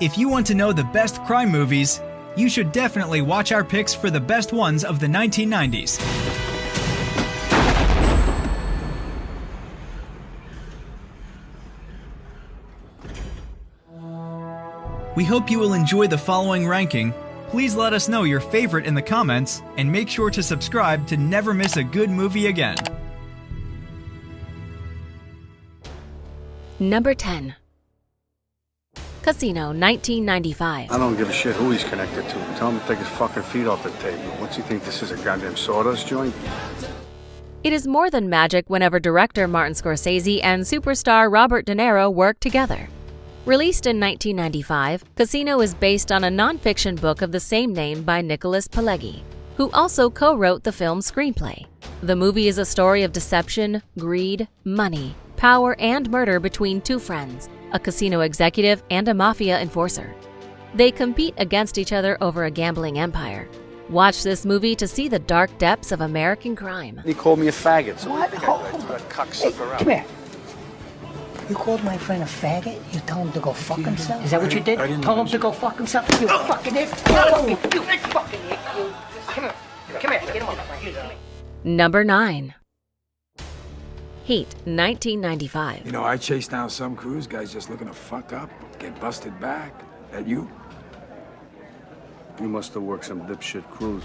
If you want to know the best crime movies, you should definitely watch our picks for the best ones of the 1990s. We hope you will enjoy the following ranking. Please let us know your favorite in the comments, and make sure to subscribe to never miss a good movie again. Number 10. Casino, 1995. I don't give a shit who he's connected to. Tell him to take his fucking feet off the table. What's he think this is, a goddamn sawdust joint? It is more than magic whenever director Martin Scorsese and superstar Robert De Niro work together. Released in 1995, Casino is based on a non-fiction book of the same name by Nicholas Pileggi, who also co-wrote the film's screenplay. The movie is a story of deception, greed, money, power, and murder between two friends, a casino executive and a mafia enforcer. They compete against each other over a gambling empire. Watch this movie to see the dark depths of American crime. He called me a faggot. So What? Hold on. Hey, come come here. You called my friend a faggot? You told him to go fuck himself? Is that what you did? Told him to go fuck himself? You fucking idiot! You fucking idiot! Come here. Come here. Get him on the front. Number 9. Heat, 1995. You know, I chased down some cruise guys just looking to fuck up, get busted back. That you? You must have worked some dipshit cruise.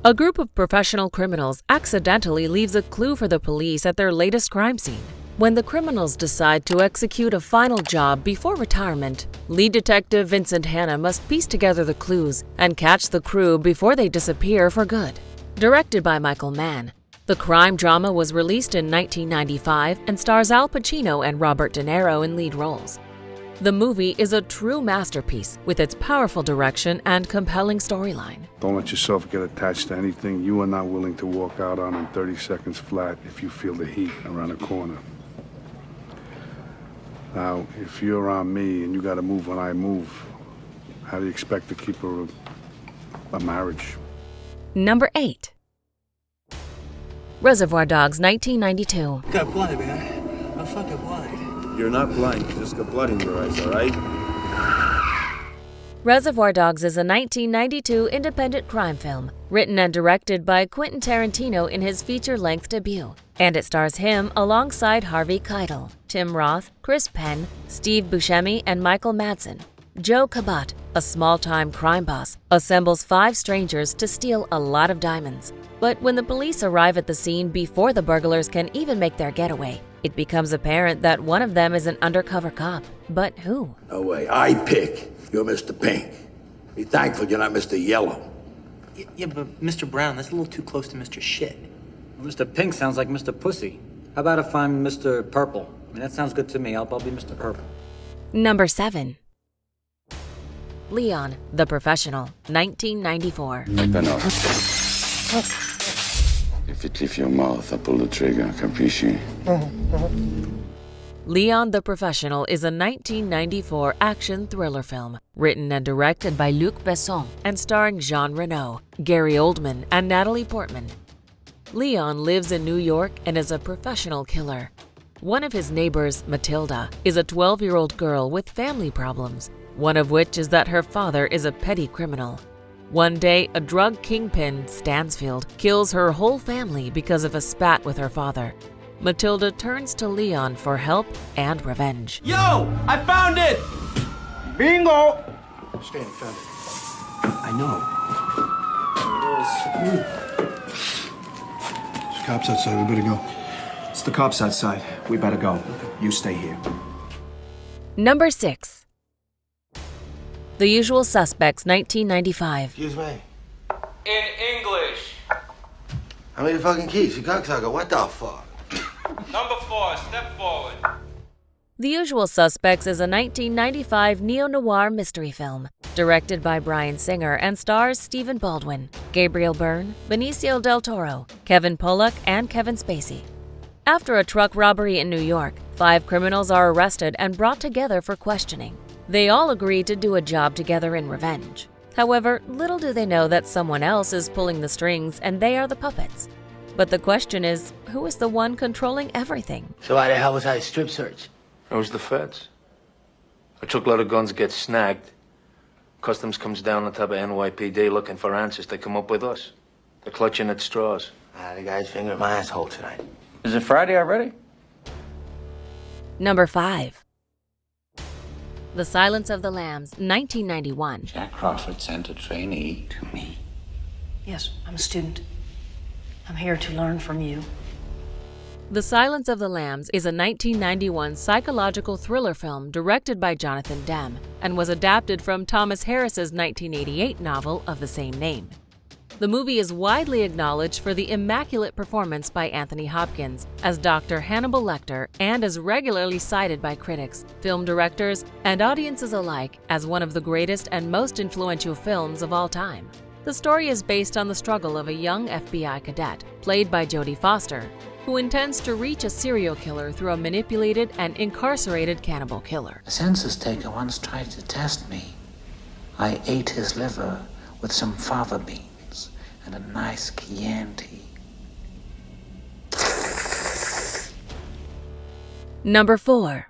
A group of professional criminals accidentally leaves a clue for the police at their latest crime scene. When the criminals decide to execute a final job before retirement, lead detective Vincent Hanna must piece together the clues and catch the crew before they disappear for good. Directed by Michael Mann, the crime drama was released in 1995 and stars Al Pacino and Robert De Niro in lead roles. The movie is a true masterpiece with its powerful direction and compelling storyline. Don't let yourself get attached to anything you are not willing to walk out on in 30 seconds flat if you feel the heat around the corner. Now, if you're on me and you gotta move when I move, how do you expect to keep a marriage? Number 8. Reservoir Dogs, 1992. Got blind, man. I'm fucking blind. You're not blind, you just got blood in your eyes, all right? Reservoir Dogs is a 1992 independent crime film, written and directed by Quentin Tarantino in his feature-length debut. And it stars him alongside Harvey Keitel, Tim Roth, Chris Penn, Steve Buscemi, and Michael Madsen. Joe Cabot, a small-time crime boss, assembles 5 strangers to steal a lot of diamonds. But when the police arrive at the scene before the burglars can even make their getaway, it becomes apparent that one of them is an undercover cop. But who? No way. I pick. You're Mr. Pink. Be thankful you're not Mr. Yellow. Yeah, but Mr. Brown, that's a little too close to Mr. Shit. Mr. Pink sounds like Mr. Pussy. How about if I'm Mr. Purple? I mean, that sounds good to me. I'll be Mr. Purple. Number 7. Léon, the Professional, 1994. Open up. If it leaves your mouth, I pull the trigger, capisci? Léon the Professional is a 1994 action thriller film, written and directed by Luc Besson and starring Jean Reno, Gary Oldman, and Natalie Portman. Léon lives in New York and is a professional killer. One of his neighbors, Matilda, is a 12-year-old girl with family problems, one of which is that her father is a petty criminal. One day, a drug kingpin, Stansfield, kills her whole family because of a spat with her father. Matilda turns to Léon for help and revenge. Yo! I found it! Bingo! Stand found it. I know. There's cops outside, we better go. It's the cops outside. We better go. You stay here. Number 6. The Usual Suspects, 1995. Excuse me. In English. How many fucking keys? You cocksucker. What the fuck? Number 4, step forward. The Usual Suspects is a 1995 neo-noir mystery film, directed by Bryan Singer and stars Stephen Baldwin, Gabriel Byrne, Benicio del Toro, Kevin Pollak, and Kevin Spacey. After a truck robbery in New York, 5 criminals are arrested and brought together for questioning. They all agree to do a job together in revenge. However, little do they know that someone else is pulling the strings and they are the puppets. But the question is, who is the one controlling everything? So why the hell was I strip search? That was the feds. A truckload of guns get snagged. Customs comes down on top of NYPD looking for answers. They come up with us. They're clutching at straws. The guy's fingering my asshole tonight. Is it Friday already? Number 5. The Silence of the Lambs, 1991. Jack Crawford sent a trainee to me. Yes, I'm a student. I'm here to learn from you. The Silence of the Lambs is a 1991 psychological thriller film directed by Jonathan Demme and was adapted from Thomas Harris's 1988 novel of the same name. The movie is widely acknowledged for the immaculate performance by Anthony Hopkins as Dr. Hannibal Lecter and is regularly cited by critics, film directors, and audiences alike as one of the greatest and most influential films of all time. The story is based on the struggle of a young FBI cadet, played by Jodie Foster, who intends to reach a serial killer through a manipulated and incarcerated cannibal killer. A census taker once tried to test me. I ate his liver with some fava beans and a nice Chianti. Number 4.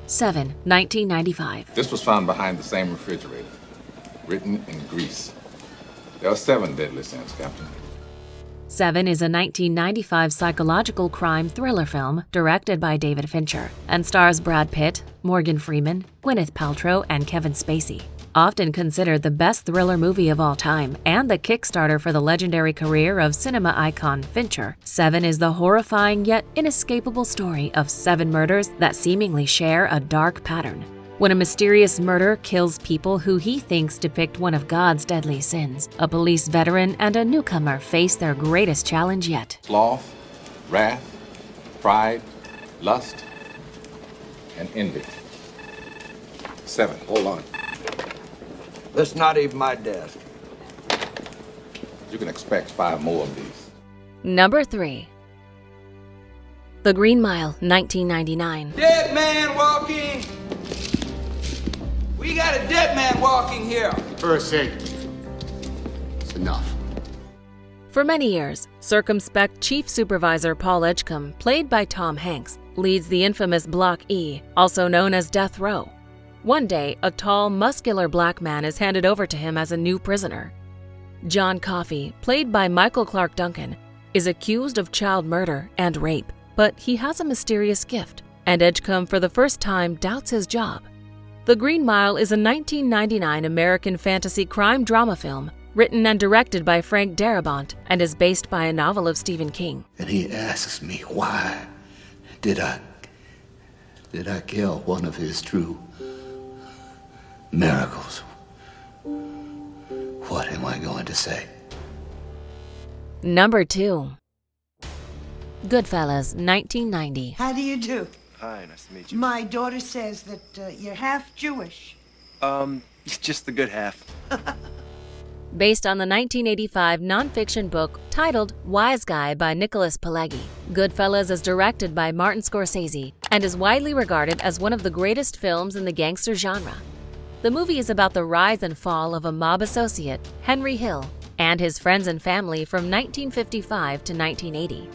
7, 1995. This was found behind the same refrigerator, written in Greece. There are 7 deadly sins, Captain. 7 is a 1995 psychological crime thriller film directed by David Fincher and stars Brad Pitt, Morgan Freeman, Gwyneth Paltrow, and Kevin Spacey. Often considered the best thriller movie of all time and the Kickstarter for the legendary career of cinema icon Fincher, 7 is the horrifying yet inescapable story of 7 murders that seemingly share a dark pattern. When a mysterious murder kills people who he thinks depict one of God's deadly sins, a police veteran and a newcomer face their greatest challenge yet. Sloth, wrath, pride, lust, and envy. 7. Hold on. That's not even my desk. You can expect 5 more of these. Number 3. The Green Mile, 1999. Dead man walking! We got a dead man walking here! For a second. It's enough. For many years, circumspect Chief Supervisor Paul Edgecombe, played by Tom Hanks, leads the infamous Block E, also known as Death Row. One day, a tall, muscular black man is handed over to him as a new prisoner. John Coffey, played by Michael Clark Duncan, is accused of child murder and rape, but he has a mysterious gift, and Edgecombe for the first time doubts his job. The Green Mile is a 1999 American fantasy crime drama film written and directed by Frank Darabont and is based by a novel of Stephen King. And he asks me, why did I kill one of his true miracles? What am I going to say? Number 2. Goodfellas, 1990. How do you do? Hi, nice to meet you. My daughter says that you're half Jewish. Just the good half. Based on the 1985 nonfiction book titled Wise Guy by Nicholas Pileggi, Goodfellas is directed by Martin Scorsese and is widely regarded as one of the greatest films in the gangster genre. The movie is about the rise and fall of a mob associate, Henry Hill, and his friends and family from 1955 to 1980.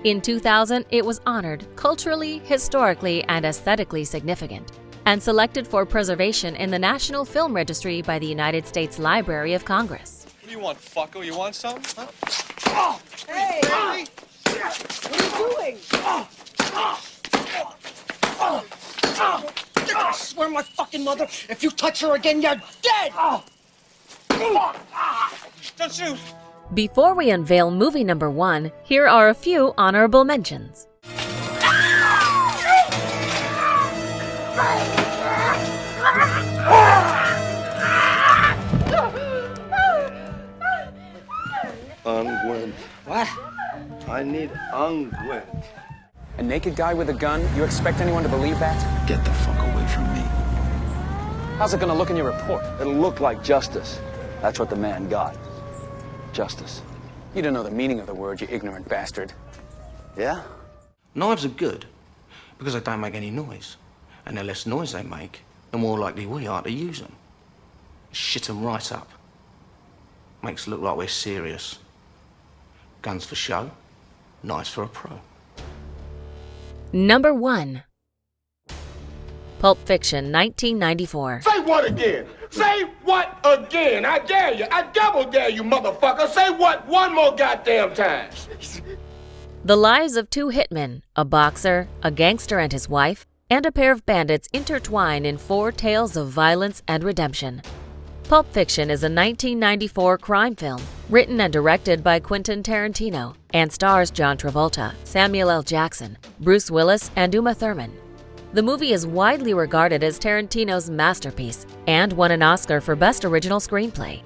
In 2000, it was honored culturally, historically, and aesthetically significant, and selected for preservation in the National Film Registry by the United States Library of Congress. What do you want, fucko? You want something? Huh? Oh, hey! What are you doing? I swear my fucking mother, if you touch her again, you're dead! Don't shoot! Before we unveil movie number 1, here are a few honorable mentions. Unguent. What? I need unguent. A naked guy with a gun? You expect anyone to believe that? Get the fuck away from me. How's it gonna look in your report? It'll look like justice. That's what the man got. Justice. You don't know the meaning of the word, you ignorant bastard. Yeah? Knives are good because they don't make any noise. And the less noise they make, the more likely we are to use them. Shit them right up. Makes it look like we're serious. Guns for show, knives for a pro. Number 1. Pulp Fiction, 1994. Say what again? Say what again? I dare you. I double dare you, motherfucker. Say what one more goddamn time. The lives of two hitmen, a boxer, a gangster and his wife, and a pair of bandits intertwine in 4 tales of violence and redemption. Pulp Fiction is a 1994 crime film written and directed by Quentin Tarantino and stars John Travolta, Samuel L. Jackson, Bruce Willis, and Uma Thurman. The movie is widely regarded as Tarantino's masterpiece and won an Oscar for Best Original Screenplay.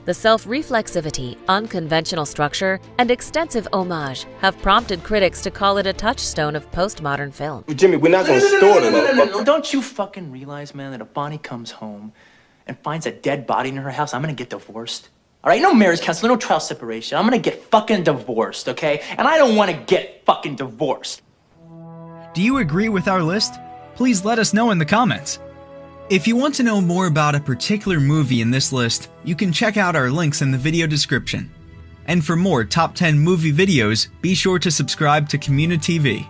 The self-reflexivity, unconventional structure, and extensive homage have prompted critics to call it a touchstone of postmodern film. Jimmy, we're not gonna store them. No. Don't you fucking realize, man, that if Bonnie comes home and finds a dead body in her house, I'm gonna get divorced? All right, no marriage counseling, no trial separation. I'm gonna get fucking divorced, okay? And I don't wanna get fucking divorced. Do you agree with our list? Please let us know in the comments. If you want to know more about a particular movie in this list, you can check out our links in the video description. And for more top 10 movie videos, be sure to subscribe to communiTV.